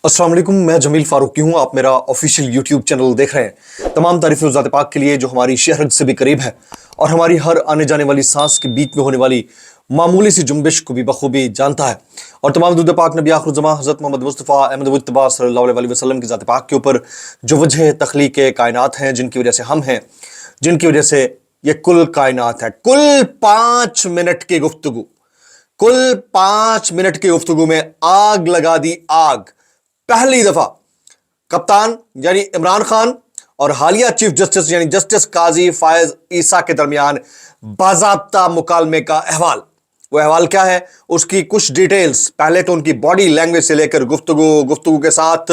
अस्सलाम वालेकुम, मैं जमील फारूकी हूँ। आप मेरा ऑफिशियल यूट्यूब चैनल देख रहे हैं। तमाम तारीफ़ें ज़ात पाक के लिए जो हमारी शहरत से भी करीब है और हमारी हर आने जाने वाली सांस के बीच में होने वाली मामूली सी जुम्बिश को भी बखूबी जानता है। और तमाम दुरूद पाक नबी आखिर ज़मां हज़रत मोहम्मद मुस्तफ़ा अहमद मुज्तबा सल्लल्लाहु अलैहि वसल्लम की ज़ात पाक के ऊपर जो वजह तख्लीक कायनात हैं, जिनकी वजह से हम हैं, जिनकी वजह से ये कुल कायनात है। कुल 5 मिनट की गुफ्तगू, कुल 5 मिनट की गुफ्तगू में आग लगा दी आग। पहली दफा कप्तान यानी इमरान खान और हालिया चीफ जस्टिस यानी जस्टिस काजी फायज ईसा के दरमियान बाज़ाब्ता मुकालमे का अहवाल। वो अहवाल क्या है, उसकी कुछ डिटेल्स। पहले तो उनकी बॉडी लैंग्वेज से लेकर गुफ्तगू के साथ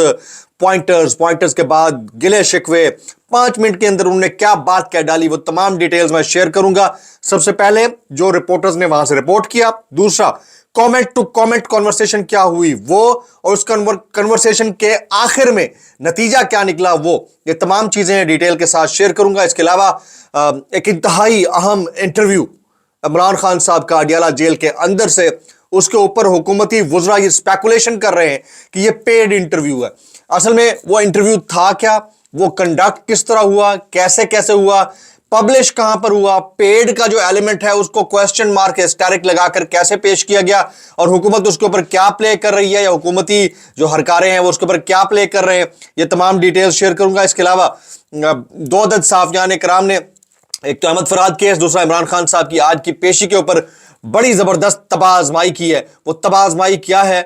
पॉइंटर्स के बाद गिले शिकवे, 5 मिनट के अंदर उन्होंने क्या बात कह डाली, वो तमाम डिटेल्स मैं शेयर करूंगा। सबसे पहले जो रिपोर्टर्स ने वहां से रिपोर्ट किया, दूसरा कमेंट टू कमेंट कॉन्वर्सेशन क्या हुई वो, और उस कन्वर्सेशन के आखिर में नतीजा क्या निकला वो, ये तमाम चीजें डिटेल के साथ शेयर करूंगा। इसके अलावा एक इंतहाई अहम इंटरव्यू इमरान खान साहब का अडियाला जेल के अंदर से, उसके ऊपर हुकूमती वुज़रा ये स्पेकुलेशन कर रहे हैं कि ये पेड इंटरव्यू है। असल में वो इंटरव्यू था क्या, वो कंडक्ट किस तरह हुआ, कैसे कैसे हुआ, पब्लिश कहां पर हुआ, पेड का जो एलिमेंट है उसको क्वेश्चन मार्क एस्टेरिक लगाकर कैसे पेश किया गया, और हुकूमत उसके ऊपर क्या प्ले कर रही है, या हुकूमती जो हरकारे हैं वो उसके ऊपर क्या प्ले कर रहे हैं, ये तमाम डिटेल्स शेयर करूंगा। इसके अलावा 2 अदद साफियान कराम ने, एक तो अहमद फराद केस, दूसरा इमरान खान साहब की आज की पेशी के ऊपर बड़ी जबरदस्त तबाह आजमाई की है। वो तबाह आजमाई क्या है,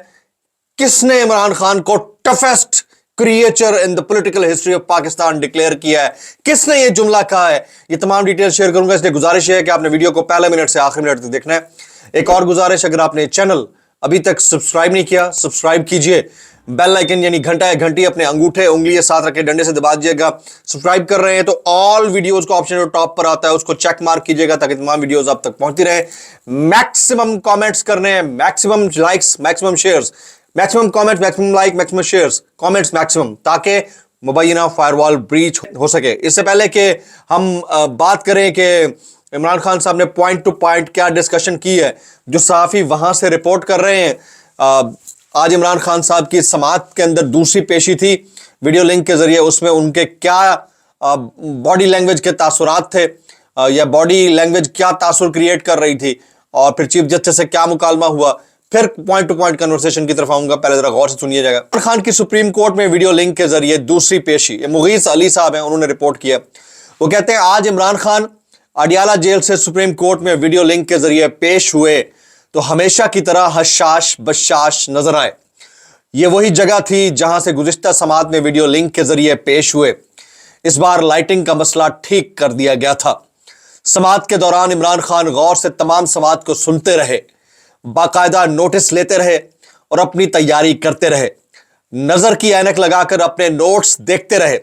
किसने इमरान खान को toughest creature in the political history of Pakistan declare किया है, किसने ये जुमला कहा है, ये तमाम डिटेल शेयर करूंगा। इसलिए गुजारिश है कि आपने वीडियो को पहले मिनट से आखिरी मिनट तक देखना है। एक और गुजारिश, अगर आपने चैनल अभी तक सब्सक्राइब नहीं किया, सब्सक्राइब कीजिए। बेल आइकन यानी घंटा या घंटी अपने अंगूठे उंगली साथ रखे डंडे से दबा दीजिएगा। सब्सक्राइब कर रहे हैं तो ऑल वीडियोस का ऑप्शन जो टॉप पर आता है उसको चेक मार्क कीजिएगा, ताकि तमाम वीडियोस आप तक पहुंचती रहे। मैक्सिमम कमेंट्स करने हैं, maximum likes, maximum shares, maximum comments, maximum like, maximum shares, comments maximum, ताकि मुबैना फायरवॉल ब्रीच हो सके। इससे पहले कि हम बात करें कि इमरान खान साहब ने पॉइंट टू पॉइंट क्या डिस्कशन की है, जो सहाफ़ी वहां से रिपोर्ट कर रहे हैं। आज इमरान खान साहब की समाअत के अंदर दूसरी पेशी थी वीडियो लिंक के जरिए, उसमें उनके क्या बॉडी लैंग्वेज के तासुरात थे, या बॉडी लैंग्वेज क्या तासुर क्रिएट कर रही थी, और फिर चीफ जस्टिस से क्या मुकालमा हुआ, फिर पॉइंट टू पॉइंट कन्वर्सेशन की तरफ आऊंगा। पहले जरा गौर से सुनिए जाएगा। इमरान खान की सुप्रीम कोर्ट में वीडियो लिंक के जरिए दूसरी पेशी, मुगीस अली साहब हैं, उन्होंने रिपोर्ट किया। वो कहते हैं आज इमरान खान अडियाला जेल से सुप्रीम कोर्ट में वीडियो लिंक के जरिए पेश हुए तो हमेशा की तरह हशाश बशाश नजर आए। ये वही जगह थी जहां से गुज़िश्ता समाअत में वीडियो लिंक के जरिए पेश हुए। इस बार लाइटिंग का मसला ठीक कर दिया गया था। समाअत के दौरान इमरान खान गौर से तमाम समाअत को सुनते रहे, बाकायदा नोटिस लेते रहे और अपनी तैयारी करते रहे। नजर की ऐनक लगाकर अपने नोट्स देखते रहे।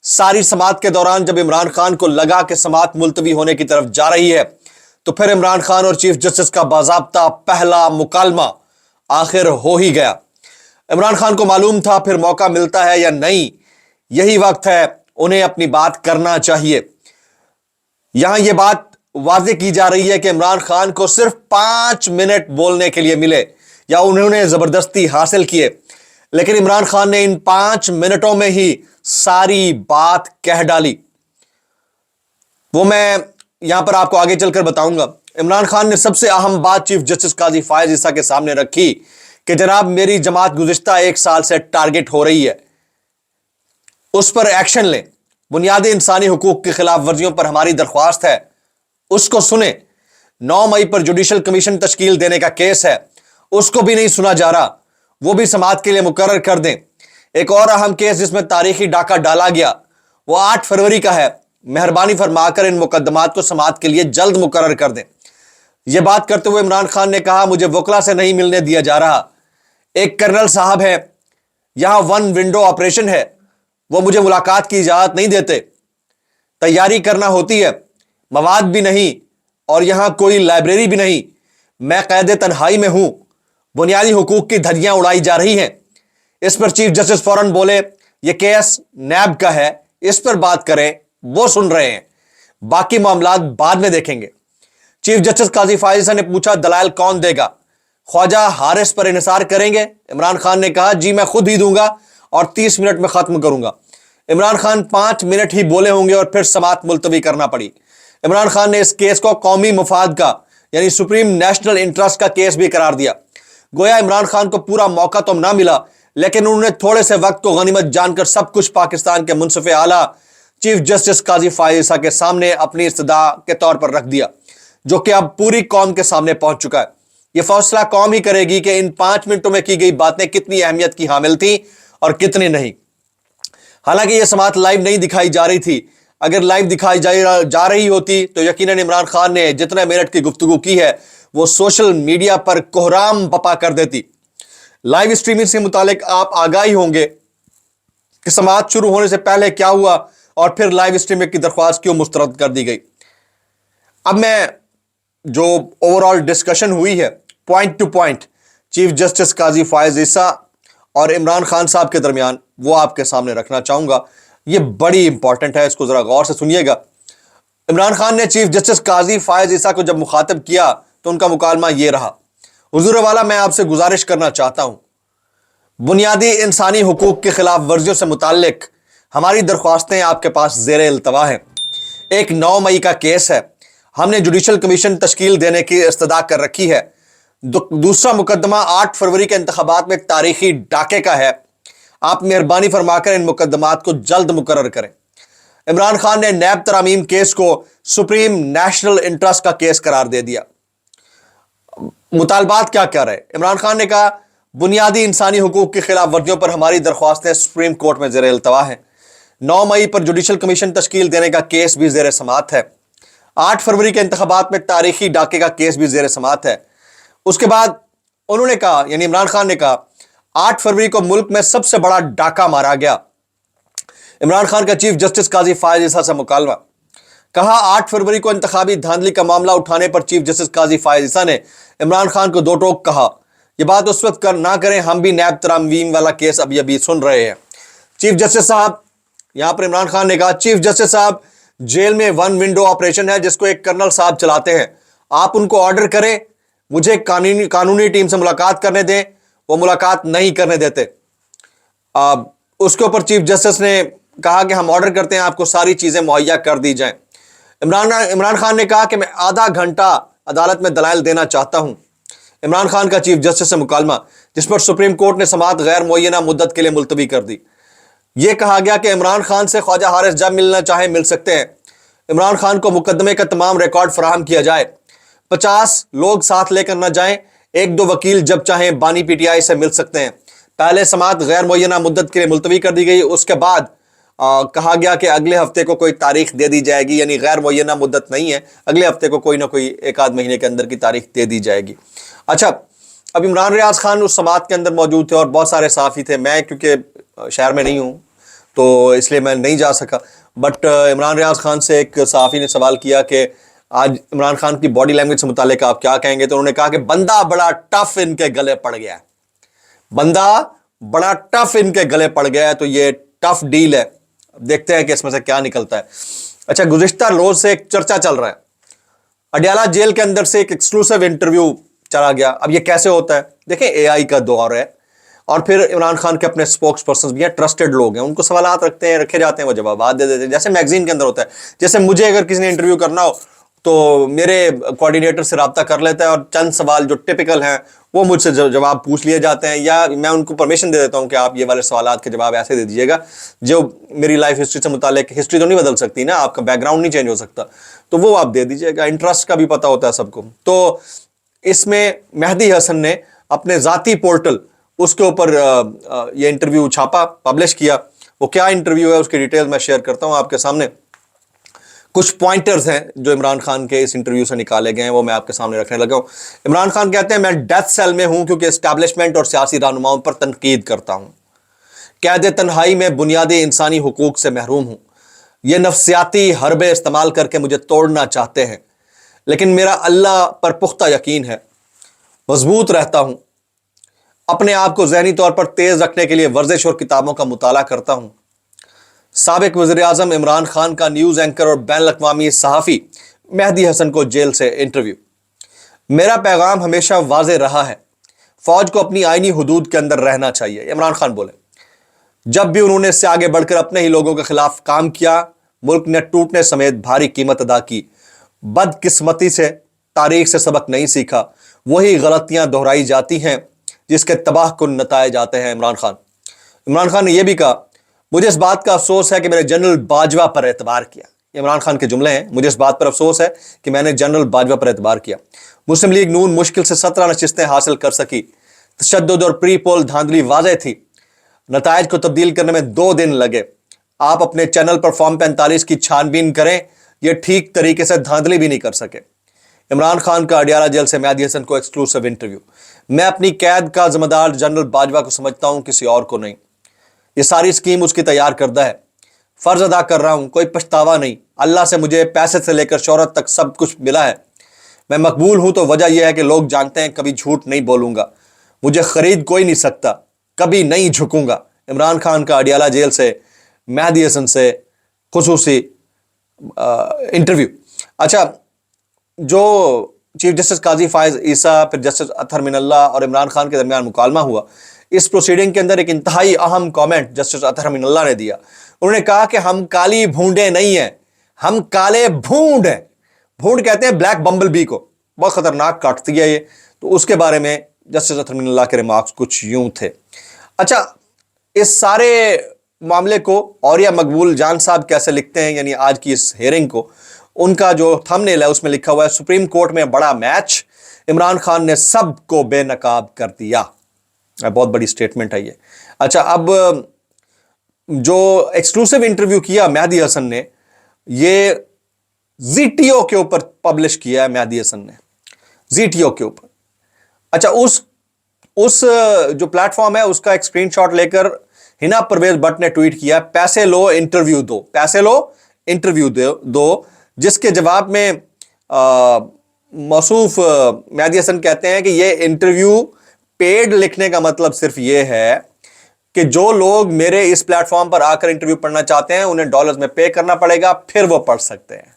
सारी समाअत के दौरान जब इमरान खान को लगा कि समाअत मुलतवी होने की तरफ जा रही है, तो फिर इमरान खान और चीफ जस्टिस का बाज़ाब्ता पहला मुकालमा आखिर हो ही गया। इमरान खान को मालूम था फिर मौका मिलता है या नहीं, यही वक्त है उन्हें अपनी बात करना चाहिए। यहां यह बात वाज़ेह की जा रही है कि इमरान खान को सिर्फ 5 मिनट बोलने के लिए मिले, या उन्होंने जबरदस्ती हासिल किए, लेकिन इमरान खान ने इन 5 मिनटों में ही सारी बात कह डाली। वो मैं यहां पर आपको आगे चलकर बताऊंगा। इमरान खान ने सबसे अहम बात चीफ जस्टिस काजी फायज ईसा के सामने रखी कि जनाब मेरी जमात गुज़िश्ता 1 साल से टारगेट हो रही है, उस पर एक्शन लें। बुनियादी इंसानी हुकूक की खिलाफ वर्जियों पर हमारी दरख्वास्त है, उसको सुने। 9 मई पर जुडिशल कमीशन तश्कील देने का केस है, उसको भी नहीं सुना जा रहा, वो भी समाअत के लिए मुकर्रर कर दें। एक और अहम केस जिसमें तारीखी डाका डाला गया वो 8 फरवरी का है, मेहरबानी फरमाकर इन मुकदमात को समाअत के लिए जल्द मुकर्रर कर दें। यह बात करते हुए इमरान खान ने कहा मुझे वकला से नहीं मिलने दिया जा रहा। एक कर्नल साहब है, यहां 1 विंडो ऑपरेशन है, वो मुझे मुलाकात की इजाजत नहीं देते। तैयारी करना होती है, मवाद भी नहीं, और यहां कोई लाइब्रेरी भी नहीं। मैं कैद तन्हाई में हूं, बुनियादी हुकूक की धज्जियां उड़ाई जा रही हैं। इस पर चीफ जस्टिस फौरन बोले यह केस नैब का है, इस पर बात करें, वो सुन रहे हैं, बाकी मामलात बाद में देखेंगे। चीफ जस्टिस काजी फायज ने पूछा दलाइल कौन देगा, ख्वाजा हारिस पर इन्हिसार करेंगे? इमरान खान ने कहा जी मैं खुद ही दूंगा और 30 मिनट में खत्म करूंगा। इमरान खान 5 मिनट ही बोले होंगे और फिर समाअत मुलतवी करना पड़ी। इमरान खान ने इस केस को कौमी मुफाद का यानी सुप्रीम नेशनल इंटरेस्ट का केस भी करार दिया। गोया इमरान खान को पूरा मौका तो ना मिला, लेकिन उन्होंने थोड़े से वक्त को गनीमत जानकर सब कुछ पाकिस्तान के मुंसिफ आला चीफ जस्टिस काजी फायज ईसा के सामने अपनी इस्तदा के तौर पर रख दिया, जो कि अब पूरी कौम के सामने पहुंच चुका है। यह फैसला कौम ही करेगी कि इन 5 मिनटों में की गई बातें कितनी अहमियत की हामिल थी और कितनी नहीं। हालांकि यह समाअत लाइव नहीं दिखाई जा रही थी। अगर लाइव दिखाई जा रही होती तो यकीनन इमरान खान ने जितने मिनट की गुफ्तगू की है वो सोशल मीडिया पर कोहराम बपा कर देती। लाइव स्ट्रीमिंग से मुतालिक आप आगाही होंगे कि समाअत शुरू होने से पहले क्या हुआ और फिर लाइव स्ट्रीमिंग की दरख्वास्त क्यों मुस्तरद कर दी गई। अब मैं जो ओवरऑल डिस्कशन हुई है point to point chief justice Qazi Faez Isa और इमरान खान साहब के दरमियान वो आपके सामने रखना चाहूंगा। ये बड़ी इंपॉर्टेंट है, इसको जरा गौर से सुनिएगा। इमरान खान ने चीफ जस्टिस काजी फायज ईसा को जब मुखातब किया तो उनका मुकालमा ये रहा, हुजूर वाला मैं आपसे गुजारिश करना चाहता हूं, बुनियादी इंसानी हुकूक के खिलाफ वर्जियों से मुताल्लिक हमारी दरख्वास्तें आपके पास ज़ेर इल्तवा हैं। एक 9 मई का केस है, हमने जुडिशल कमीशन तश्कील देने की इस्तदा कर रखी है। दूसरा मुकदमा 8 फरवरी के इंतखाबात में एक तारीखी डाके का है। आप मेहरबानी फरमाकर इन मुकदमात को जल्द मुकर्रर करें। इमरान खान ने नैब तरामीम केस को सुप्रीम नेशनल इंटरेस्ट का केस करार दे दिया। मुतालबात क्या कह रहे? इमरान खान ने कहा बुनियादी इंसानी हुकूक की खिलाफ वर्जियों पर हमारी दरख्वास्तें सुप्रीम कोर्ट में ज़ेर इल्तवा है। 9 मई पर जुडिशल कमीशन तश्कील देने का केस भी ज़ेर समाअत है। 8 फरवरी के इंतखाबात में तारीखी डाके का केस भी ज़ेर समाअत है। उसके बाद उन्होंने कहा, यानी इमरान खान ने कहा, 8 फरवरी को मुल्क में सबसे बड़ा डाका मारा गया। इमरान खान का चीफ जस्टिस काजी फायज ईसा से मुकालमा। कहा 8 फरवरी को इंतखाबी धांधली का मामला उठाने पर चीफ जस्टिस काजी फायज ईसा ने इमरान खान को दो टोक कहा, यह बात उस वक्त ना करें, हम भी नैब तरामीम वाला केस अभी अभी सुन रहे हैं। चीफ जस्टिस साहब, यहां पर इमरान खान ने कहा, चीफ जस्टिस साहब जेल में 1 विंडो ऑपरेशन है जिसको एक कर्नल साहब चलाते हैं, आप उनको ऑर्डर करें मुझे कानूनी टीम से मुलाकात करने दें, वो मुलाकात नहीं करने देते। उसके ऊपर चीफ जस्टिस ने कहा कि हम ऑर्डर करते हैं आपको सारी चीजें मुहैया कर दी जाएं। इमरान खान ने कहा कि मैं आधा घंटा अदालत में दलाइल देना चाहता हूं। इमरान खान का चीफ जस्टिस से मुकालमा, जिस पर सुप्रीम कोर्ट ने समाअत गैर मुअय्यना मुद्दत के लिए मुलतवी कर दी। यह कहा गया कि इमरान खान से ख्वाजा हारिस जब मिलना चाहे मिल सकते हैं। इमरान खान को मुकदमे का तमाम रिकॉर्ड फराहम किया जाए, 50 लोग साथ लेकर न जाएं, 1-2 वकील जब चाहें बानी पीटीआई से मिल सकते हैं। पहले समाअत गैर मुअय्यना मुद्दत के लिए मुलतवी कर दी गई। उसके बाद कहा गया कि अगले हफ्ते को कोई तारीख दे दी जाएगी, यानी गैर मुअय्यना मुद्दत नहीं है, अगले हफ्ते को कोई ना कोई 1-आध महीने के अंदर की तारीख दे दी जाएगी। अच्छा, अब इमरान रियाज खान उस समाअत के अंदर मौजूद थे और बहुत सारे सहाफ़ी थे। मैं क्योंकि शहर में नहीं हूँ तो इसलिए मैं नहीं जा सका, बट इमरान रियाज खान से एक सहाफ़ी ने सवाल किया कि आज इमरान खान की बॉडी लैंग्वेज से मुतालिक आप क्या कहेंगे, तो उन्होंने कहा कि बंदा बड़ा टफ इनके गले पड़ गया है, बंदा बड़ा टफ इनके गले पड़ गया है। तो ये टफ डील है, देखते हैं कि इसमें से क्या निकलता है। अच्छा, गुज़िश्ता रोज से एक चर्चा चल रहा है, अडयाला जेल के अंदर से एक एक्सक्लूसिव इंटरव्यू चला गया। अब ये कैसे होता है? देखें, एआई का दौर है और फिर इमरान खान के अपने स्पोक्स पर्सन भी हैं, ट्रस्टेड लोग हैं, उनको सवालात रखे जाते हैं, वो जवाब दे देते हैं, जैसे मैगजीन के अंदर होता है। जैसे मुझे अगर किसी ने इंटरव्यू करना हो तो मेरे कोऑर्डिनेटर से रब्ता कर लेता है और चंद सवाल जो टिपिकल हैं वो मुझसे जवाब पूछ लिए जाते हैं, या मैं उनको परमिशन दे देता हूं कि आप ये वाले सवालात के जवाब ऐसे दे दीजिएगा जो मेरी लाइफ हिस्ट्री से मुतालिक। हिस्ट्री तो नहीं बदल सकती ना, आपका बैकग्राउंड नहीं चेंज हो सकता, तो वो आप दे दीजिएगा। इंटरेस्ट का भी पता होता है सबको। तो इसमें मेहदी हसन ने अपने ज़ाती पोर्टल उसके ऊपर ये इंटरव्यू छापा, पब्लिश किया। वो क्या इंटरव्यू है उसकी डिटेल मैं शेयर करता हूँ आपके सामने। कुछ पॉइंटर्स हैं जो इमरान खान के इस इंटरव्यू से निकाले गए हैं, वो मैं आपके सामने रखने लगा हूं। इमरान खान कहते हैं, मैं डेथ सेल में हूं क्योंकि एस्टैब्लिशमेंट और सियासी रहनुमाओं पर तनकीद करता हूं। कैद तन्हाई में बुनियादी इंसानी हुकूक से महरूम हूं। ये नफ्सियाती हरबे इस्तेमाल करके मुझे तोड़ना चाहते हैं, लेकिन मेरा अल्लाह पर पुख्ता यकीन है, मजबूत रहता हूं। अपने आप को ज़हनी तौर पर तेज रखने के लिए वर्जिश और किताबों का मुताला करता हूं। साबिक वज़ीर-ए-आज़म इमरान खान का न्यूज़ एंकर और बैन-अल-अक़वामी सहाफ़ी मेहदी हसन को जेल से इंटरव्यू। मेरा पैगाम हमेशा वाज़ेह रहा है, फौज को अपनी आईनी हुदूद के अंदर रहना चाहिए, इमरान खान बोले। जब भी उन्होंने इससे आगे बढ़कर अपने ही लोगों के खिलाफ काम किया, मुल्क ने टूटने समेत भारी कीमत अदा की। बदकिस्मती से तारीख से सबक नहीं सीखा, वही गलतियां दोहराई जाती हैं जिसके तबाह कुन नताए जाते हैं। इमरान खान ने यह भी कहा, मुझे इस बात का अफसोस है कि मैंने जनरल बाजवा पर एतबार किया। इमरान खान के जुमले हैं, मुझे इस बात पर अफसोस है कि मैंने जनरल बाजवा पर एतबार किया। मुस्लिम लीग नून मुश्किल से 17 नशिस्तें हासिल कर सकी। तशद्दुद और प्री पोल धांधली वाज़ेह थी। नतायज को तब्दील करने में 2 दिन लगे। आप अपने चैनल पर फॉर्म 45 की छानबीन करें, यह ठीक तरीके से धांधली भी नहीं कर सके। इमरान खान का अडियाला जेल से मेहदी हसन को एक्सक्लूसिव इंटरव्यू। मैं अपनी कैद का जिम्मेदार जनरल बाजवा को समझता हूं, किसी और को नहीं। यह सारी स्कीम उसकी तैयार करदा है। फर्ज अदा कर रहा हूं, कोई पछतावा नहीं। अल्लाह से मुझे पैसे से लेकर शोहरत तक सब कुछ मिला है। मैं मकबूल हूं तो वजह यह है कि लोग जानते हैं कभी झूठ नहीं बोलूंगा। मुझे खरीद कोई नहीं सकता, कभी नहीं झुकूंगा। इमरान खान का अडियाला जेल से मेहदी हसन से खुसूसी इंटरव्यू। अच्छा, जो चीफ जस्टिस काजी फायज ईसा, फिर जस्टिस अतहर मिनल्ला और इमरान खान के दरमियान मुकालमा हुआ, इस प्रोसीडिंग के अंदर एक इंतहाई अहम कमेंट जस्टिस अतहर मिनल्ला ने दिया। उन्होंने कहा कि हम काली भूंडे नहीं हैं, हम काले भूंड हैं। भूंड कहते हैं ब्लैक बम्बल बी को, बहुत खतरनाक काटती है ये। तो उसके बारे में जस्टिस अतहर मिनल्ला के रिमार्क्स कुछ यूं थे। अच्छा, इस सारे मामले को औरिया मकबूल जान साहब कैसे लिखते हैं, यानी आज की इस हेयरिंग को, उनका जो थंबनेल है उसमें लिखा हुआ है, सुप्रीम कोर्ट में बड़ा मैच, इमरान खान ने सबको बेनकाब कर दिया। बहुत बड़ी स्टेटमेंट है ये। अच्छा, अब जो एक्सक्लूसिव इंटरव्यू किया मेहदी हसन ने, ये ZTO के ऊपर पब्लिश किया है मेहदी हसन ने, ZTO के ऊपर। अच्छा, उस जो प्लेटफॉर्म है उसका एक स्क्रीनशॉट लेकर हिना परवेज भट्ट ने ट्वीट किया, पैसे लो इंटरव्यू दो, पैसे लो इंटरव्यू दो, जिसके जवाब में मौसूफ मेहदी हसन कहते हैं कि ये इंटरव्यू पेड लिखने का मतलब सिर्फ ये है कि जो लोग मेरे इस प्लेटफॉर्म पर आकर इंटरव्यू पढ़ना चाहते हैं उन्हें डॉलर्स में पे करना पड़ेगा, फिर वो पढ़ सकते हैं।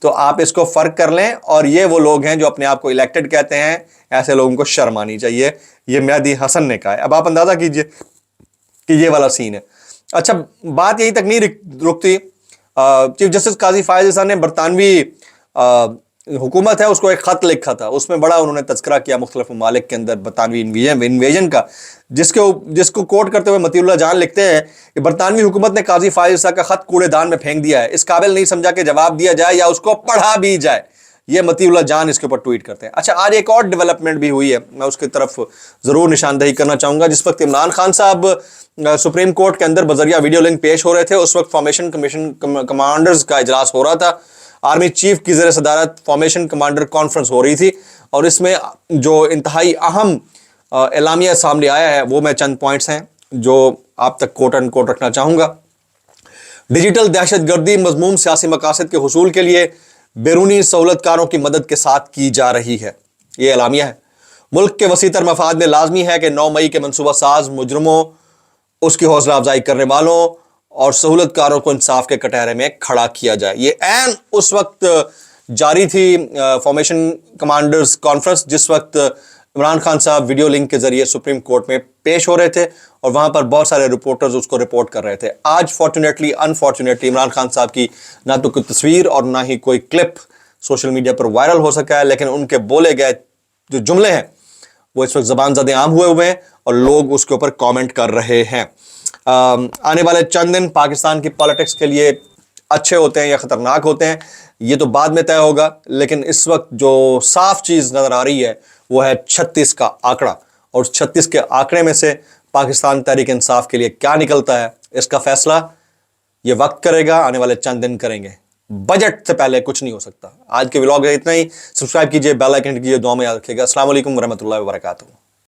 तो आप इसको फर्क कर लें। और ये वो लोग हैं जो अपने आप को इलेक्टेड कहते हैं, ऐसे लोगों को शर्म आनी चाहिए। ये मेहदी हसन ने कहा है। अब आप अंदाजा कीजिए कि ये वाला सीन है। अच्छा, बात यही तक नहीं रुकती। चीफ जस्टिस काजी फायज ईसा ने बरतानवी हुकूमत है उसको एक खत लिखा था, उसमें बड़ा उन्होंने तस्करा किया मुख्तलिफ ममालिक के अंदर बरतानवी इन्वेजन का, जिसको कोट करते हुए मतीउल्लाह जान लिखते हैं कि बरतानवी हुकूमत ने काजी फायज ईसा का खत कूड़ेदान में फेंक दिया है, इस काबिल नहीं समझा कि जवाब दिया जाए या उसको पढ़ा भी जाए। ये मतीउल्लाह जान इसके ऊपर ट्वीट करते हैं। अच्छा, आज एक और डेवलपमेंट भी हुई है, मैं उसकी तरफ जरूर निशानदही करना चाहूंगा। जिस वक्त इमरान खान साहब सुप्रीम कोर्ट के अंदर बजरिया वीडियो लिंक पेश हो रहे थे, उस वक्त फॉर्मेशन कमीशन कमांडर्स का इजलास हो रहा था। आर्मी चीफ की ज़ेर सदारत फॉर्मेशन कमांडर कॉन्फ्रेंस हो रही थी और इसमें जो इंतहाई अहम एलामिया सामने आया है वो मैं चंद पॉइंट्स हैं जो आप तक कोट एंड कोट रखना चाहूँगा। डिजिटल दहशतगर्दी मज़मूम सियासी मकासद के हुसूल के लिए बैरूनी सहूलतकारों की मदद के साथ की जा रही है, ये एलामिया है। मुल्क के वसीतर मफाद में लाजमी है कि 9 मई के मनसूबा साज मुजरमों, उसकी हौसला अफजाई करने वालों और सहूलतकारों को इंसाफ के कटहरे में खड़ा किया जाए। ये ऐन उस वक्त जारी थी फॉर्मेशन कमांडर्स कॉन्फ्रेंस जिस वक्त इमरान खान साहब वीडियो लिंक के जरिए सुप्रीम कोर्ट में पेश हो रहे थे और वहां पर बहुत सारे रिपोर्टर्स उसको रिपोर्ट कर रहे थे। आज फॉर्चुनेटली अनफॉर्चुनेटली इमरान खान साहब की ना तो कोई तस्वीर और ना ही कोई क्लिप सोशल मीडिया पर वायरल हो सका है, लेकिन उनके बोले गए जो जुमले हैं वो इस वक्त ज़बान ज़दे आम हुए हुए हैं और लोग उसके ऊपर कमेंट कर रहे हैं। आने वाले चंद दिन पाकिस्तान की पॉलिटिक्स के लिए अच्छे होते हैं या ख़तरनाक होते हैं ये तो बाद में तय होगा, लेकिन इस वक्त जो साफ चीज़ नज़र आ रही है वो है 36 का आंकड़ा। और 36 के आंकड़े में से पाकिस्तान तहरीक इंसाफ के लिए क्या निकलता है इसका फैसला ये वक्त करेगा, आने वाले चंद दिन करेंगे। बजट से पहले कुछ नहीं हो सकता। आज के व्लॉग इतना ही। सब्सक्राइब कीजिए, बेल आइकन कीजिए, दुआ में याद रखिएगा। अस्सलाम वालेकुम रहमतुल्लाहि व बरकातुहू।